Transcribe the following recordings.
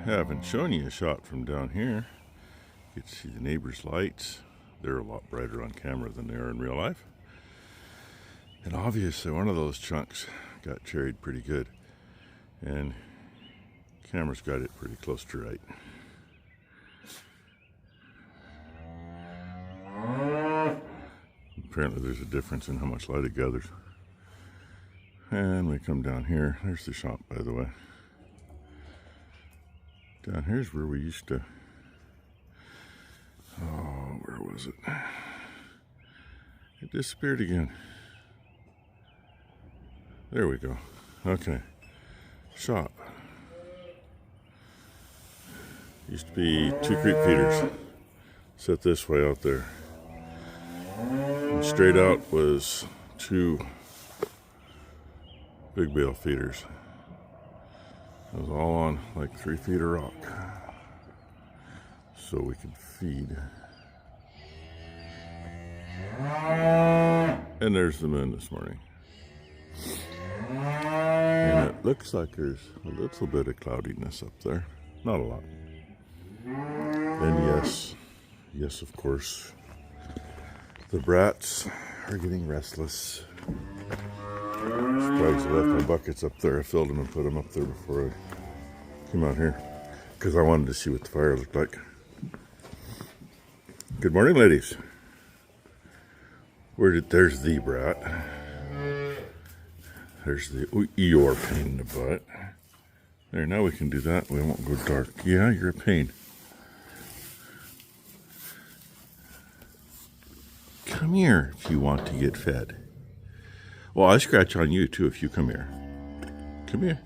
Haven't shown you a shot from down here. You can see the neighbor's lights. They're a lot brighter on camera than they are in real life. And obviously one of those chunks got cherried pretty good. And camera's got it pretty close to right. Apparently there's a difference in how much light it gathers. And we come down here. There's the shop, by the way. Down here's where we used to... Oh, where was it? It disappeared again. There we go. Okay. Shop. Used to be 2 creep feeders. Set this way out there. And straight out was 2 big bale feeders. It was all on like 3 feet of rock. So we could feed. And there's the moon this morning. And it looks like there's a little bit of cloudiness up there. Not a lot. And yes, of course, the brats are getting restless. Surprised I left my buckets up there. I filled them and put them up there before I came out here. Because I wanted to see what the fire looked like. Good morning, ladies. There's the brat. There's the Eeyore pain in the butt. There, now we can do that. We won't go dark. Yeah, you're a pain. Come here if you want to get fed. Well, I scratch on you too if you come here. Come here.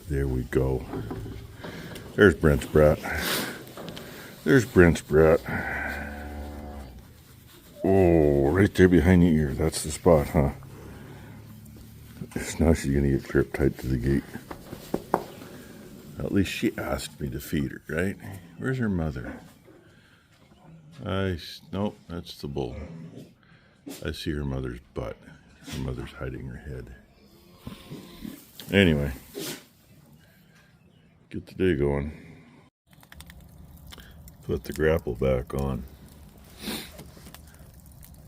There we go. There's Brent's brat. There's Brent's brat. Oh, right there behind the ear. That's the spot, huh? Now she's going to get gripped tight to the gate. At least she asked me to feed her, right? Where's her mother? Nope, that's the bull. I see her mother's butt. Her mother's hiding her head. Anyway, get the day going. Put the grapple back on.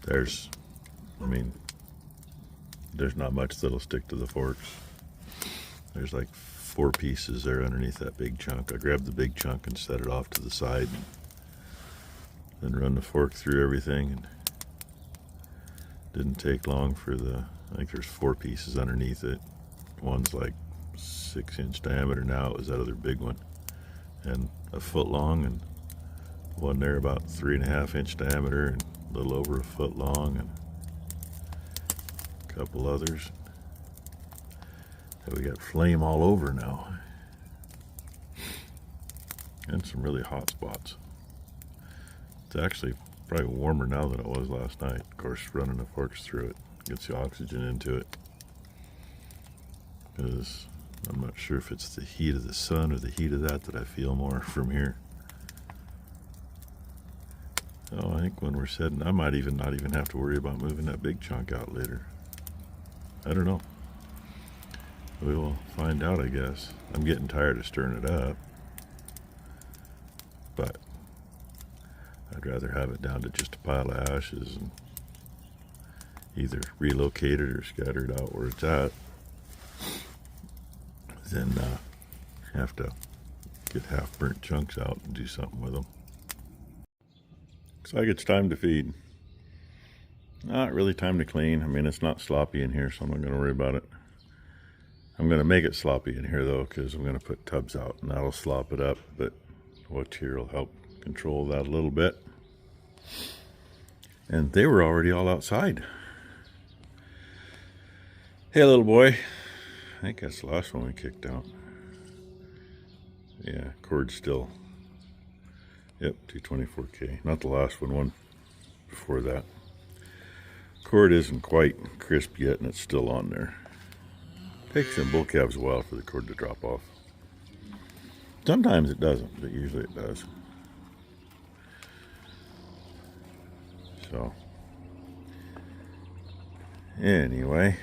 There's not much that'll stick to the forks. There's like 4 pieces there underneath that big chunk. I grabbed the big chunk and set it off to the side. Then run the fork through everything. And didn't take long for I think there's 4 pieces underneath it. One's like 6-inch diameter now. It was that other big one. And a foot long, and one there about 3.5-inch diameter and a little over a foot long, and a couple others. And we got flame all over now. And some really hot spots. It's actually probably warmer now than it was last night. Of course, running the forks through it gets the oxygen into it. Because I'm not sure if it's the heat of the sun or the heat of that I feel more from here. So I think when we're setting, I might not even have to worry about moving that big chunk out later. I don't know. We will find out, I guess. I'm getting tired of stirring it up. But I'd rather have it down to just a pile of ashes and either relocate it or scatter it out where it's at than have to get half-burnt chunks out and do something with them. Looks like it's time to feed. Not really time to clean. I mean, it's not sloppy in here, so I'm not going to worry about it. I'm going to make it sloppy in here, though, because I'm going to put tubs out, and that'll slop it up, but what's here will help control that a little bit. And they were already all outside. Hey, little boy. I think that's the last one we kicked out. Yeah, cord's still. Yep, 224K. Not the last one, one before that. Cord isn't quite crisp yet, and it's still on there. Takes in bull calves a while for the cord to drop off. Sometimes it doesn't, but usually it does. So, anyway,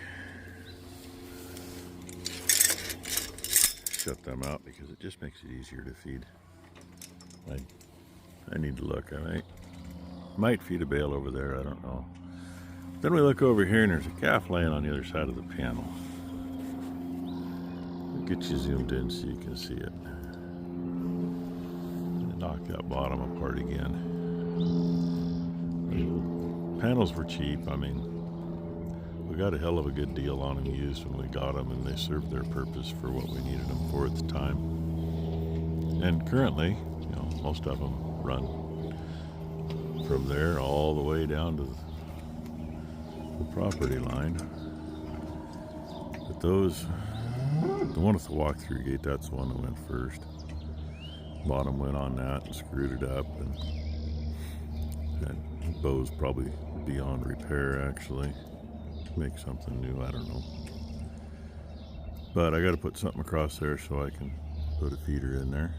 shut them out because it just makes it easier to feed. I need to look. I might feed a bale over there. I don't know. Then we look over here and there's a calf laying on the other side of the panel. I'll get you zoomed in so you can see it. Knock that bottom apart again. The panels were cheap. I mean, we got a hell of a good deal on them used when we got them, and they served their purpose for what we needed them for at the time. And currently, you know, most of them run from there all the way down to the property line. But those, the one with the walk-through gate, that's the one that went first. Bottom went on that and screwed it up, and that bow's probably beyond repair actually. Make something new, I don't know. But I got to put something across there so I can put a feeder in there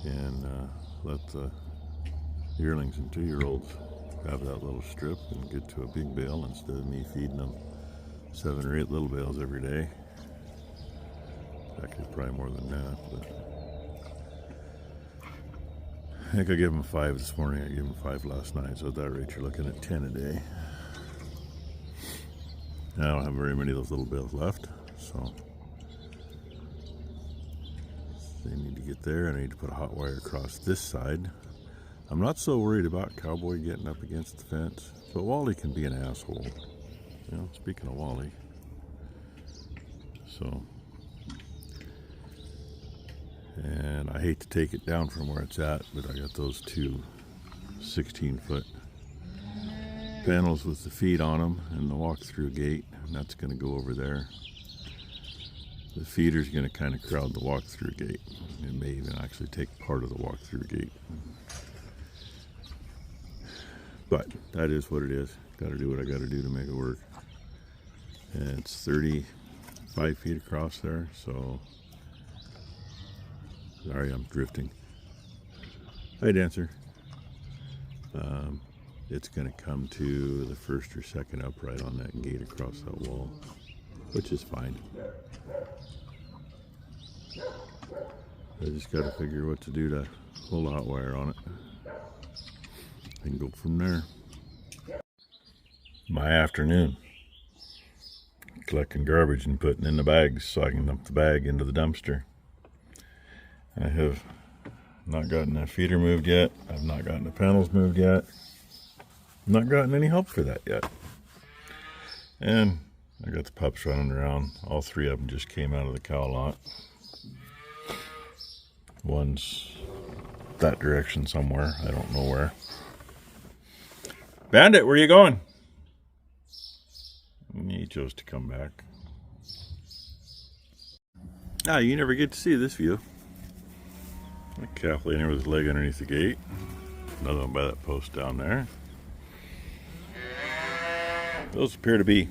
and let the yearlings and 2-year-olds have that little strip and get to a big bale instead of me feeding them 7 or 8 little bales every day. Actually, probably more than that, but I think I gave them 5 this morning. I gave them 5 last night, so at that rate you're looking at 10 a day. I don't have very many of those little bales left, so they need to get there, and I need to put a hot wire across this side. I'm not so worried about Cowboy getting up against the fence, but Wally can be an asshole. You know, speaking of Wally. So, and I hate to take it down from where it's at, but I got those 2 16-foot panels with the feet on them and the walk-through gate, and that's going to go over there. The feeder's going to kind of crowd the walk-through gate. It may even actually take part of the walk-through gate. But that is what it is. Got to do what I got to do to make it work. And it's 35 feet across there, so sorry, I'm drifting. Hi, Dancer. It's going to come to the first or second upright on that gate across that wall, which is fine. I just got to figure what to do to pull the hot wire on it and go from there. My afternoon. Collecting garbage and putting in the bags so I can dump the bag into the dumpster. I have not gotten that feeder moved yet. I've not gotten the panels moved yet. Not gotten any help for that yet. And I got the pups running around. All 3 of them just came out of the cow lot. One's that direction somewhere. I don't know where. Bandit, where are you going? He chose to come back. Ah, you never get to see this view. A calf laying there with his leg underneath the gate. Another one by that post down there. Those appear to be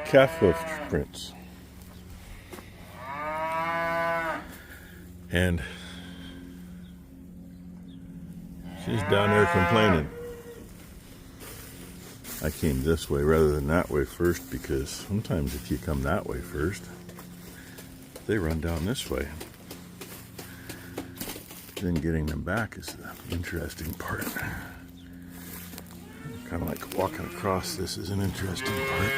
calf hoof prints. And she's down there complaining. I came this way rather than that way first because sometimes if you come that way first, they run down this way. Then getting them back is the interesting part. Kind of like walking across this is an interesting part.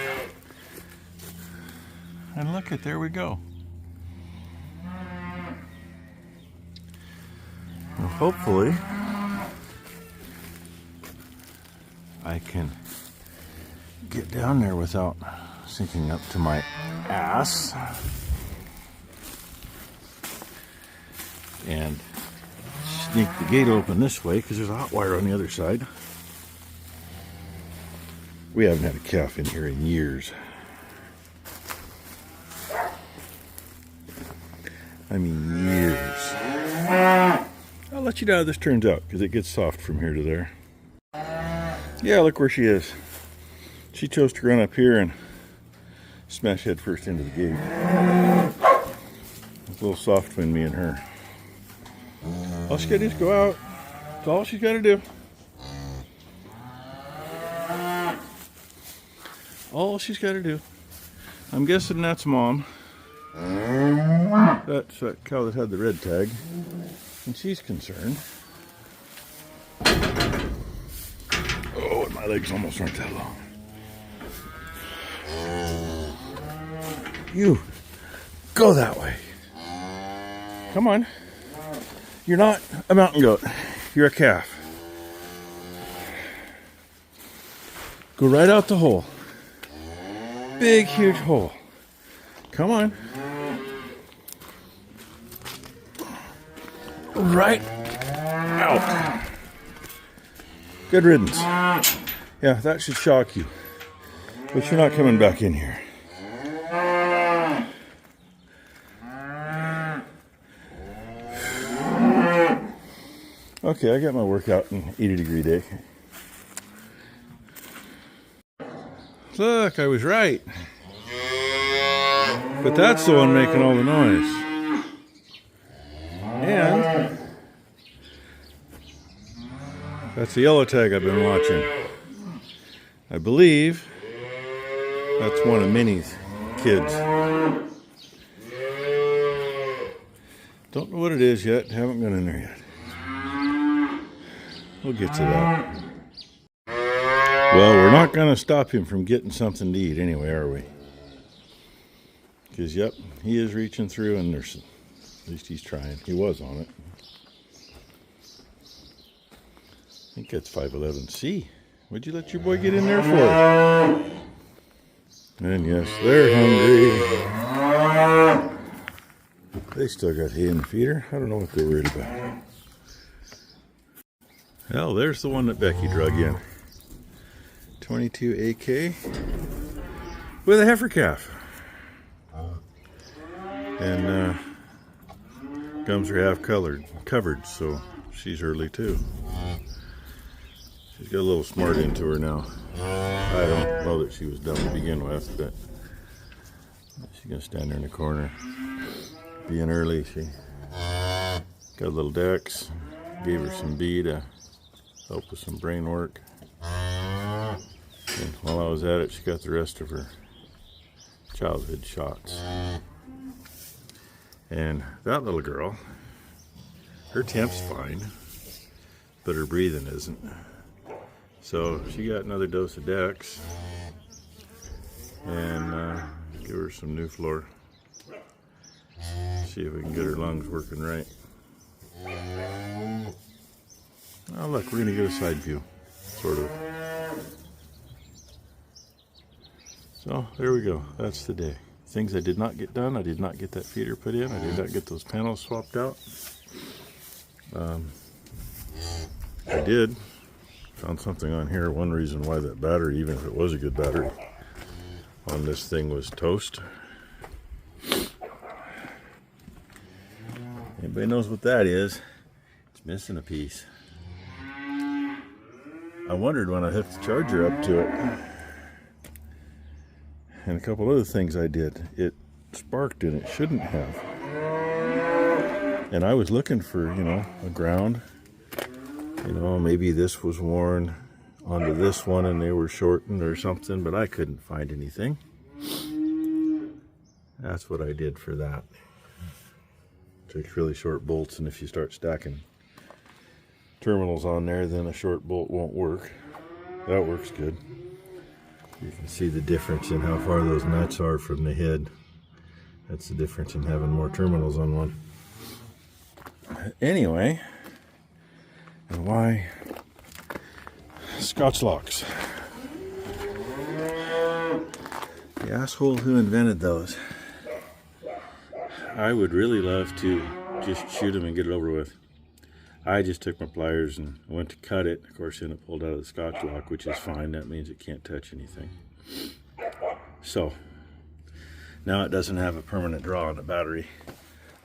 And look at, there we go. Well, hopefully I can get down there without sinking up to my ass. And sneak the gate open this way because there's a hot wire on the other side. We haven't had a calf in here in years. I mean years. I'll let you know how this turns out because it gets soft from here to there. Yeah, look where she is. She chose to run up here and smash head first into the gate. It's a little soft between me and her. All she gotta do is go out. That's all she's gotta do. All she's gotta do. I'm guessing that's Mom. That's that cow that had the red tag, and she's concerned. Oh, and my legs almost aren't that long. You go that way. Come on. You're not a mountain goat. You're a calf. Go right out the hole. Big, huge hole. Come on. Right out. Good riddance. Yeah, that should shock you. But you're not coming back in here. Okay, I got my workout in 80-degree day. Look, I was right. But that's the one making all the noise. And that's the yellow tag I've been watching. I believe that's one of Minnie's kids. Don't know what it is yet. Haven't gone in there yet. We'll get to that. Well, we're not going to stop him from getting something to eat anyway, are we? Because, yep, he is reaching through, and there's, at least he's trying. He was on it. I think that's 511C. What'd you let your boy get in there for? And yes, they're hungry. They still got hay in the feeder. I don't know what they're worried about. Well, there's the one that Becky drug in. 22 AK with a heifer calf. And gums are half covered, so she's early too. She's got a little smart into her now. I don't know that she was dumb to begin with, but she's gonna stand there in the corner. Being early, she got a little dex, gave her some B to help with some brain work. And while I was at it, she got the rest of her childhood shots. And that little girl, her temp's fine, but her breathing isn't. So she got another dose of Dex, and give her some new floor. See if we can get her lungs working right. Oh look, we're gonna get a side view, sort of. So there we go, that's the day. Things I did not get done. I did not get that feeder put in. I did not get those panels swapped out. I did. Found something on here. One reason why that battery, even if it was a good battery, on this thing was toast. Anybody knows what that is? It's missing a piece. I wondered when I hooked the charger up to it. And a couple other things I did. It sparked and it shouldn't have. And I was looking for, a ground. Maybe this was worn onto this one and they were shortened or something, but I couldn't find anything. That's what I did for that. Takes really short bolts, and if you start stacking terminals on there, then a short bolt won't work. That works good. You can see the difference in how far those nuts are from the head. That's the difference in having more terminals on one. Anyway, and why Scotch locks? The asshole who invented those. I would really love to just shoot them and get it over with. I just took my pliers and went to cut it. Of course, then it pulled out of the Scotch lock, which is fine. That means it can't touch anything. So, now it doesn't have a permanent draw on the battery.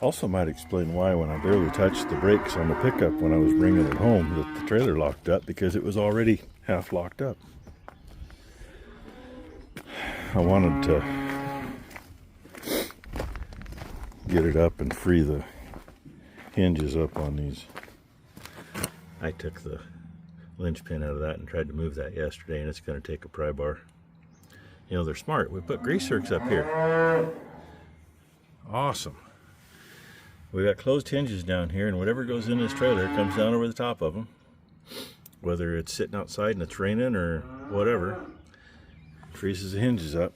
Also might explain why when I barely touched the brakes on the pickup when I was bringing it home, that the trailer locked up, because it was already half locked up. I wanted to get it up and free the hinges up on these. I took the linchpin out of that and tried to move that yesterday, and it's going to take a pry bar. They're smart. We put grease zerks up here. Awesome. We got closed hinges down here, and whatever goes in this trailer comes down over the top of them. Whether it's sitting outside and it's raining or whatever, freezes the hinges up.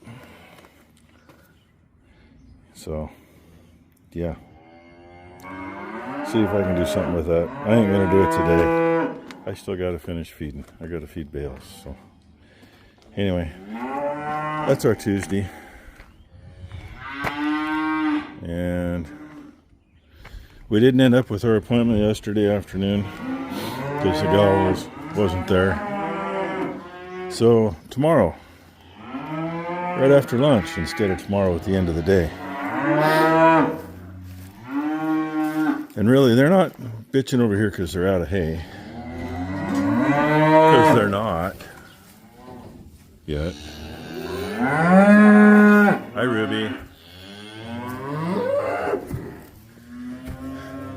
So, yeah. See if I can do something with that. I ain't gonna do it today. I still gotta finish feeding. I gotta feed bales. So, anyway, that's our Tuesday. And we didn't end up with our appointment yesterday afternoon because the gal wasn't there. So tomorrow, right after lunch, instead of tomorrow at the end of the day. And really, they're not bitching over here because they're out of hay. Because they're not yet. Hi, Ruby.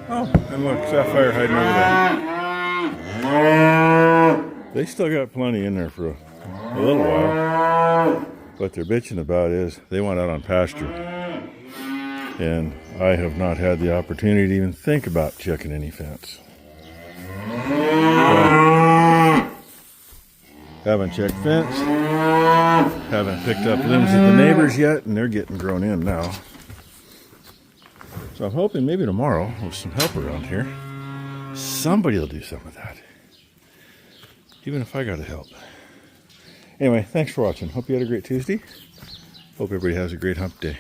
Oh, and look, Sapphire hiding over there. They still got plenty in there for a little while. What they're bitching about is they want out on pasture. And I have not had the opportunity to even think about checking any fence. Well, haven't checked fence. Haven't picked up limbs at the neighbors yet, and they're getting grown in now. So I'm hoping maybe tomorrow, with some help around here, somebody will do some of that. Even if I got to help. Anyway, thanks for watching. Hope you had a great Tuesday. Hope everybody has a great hump day.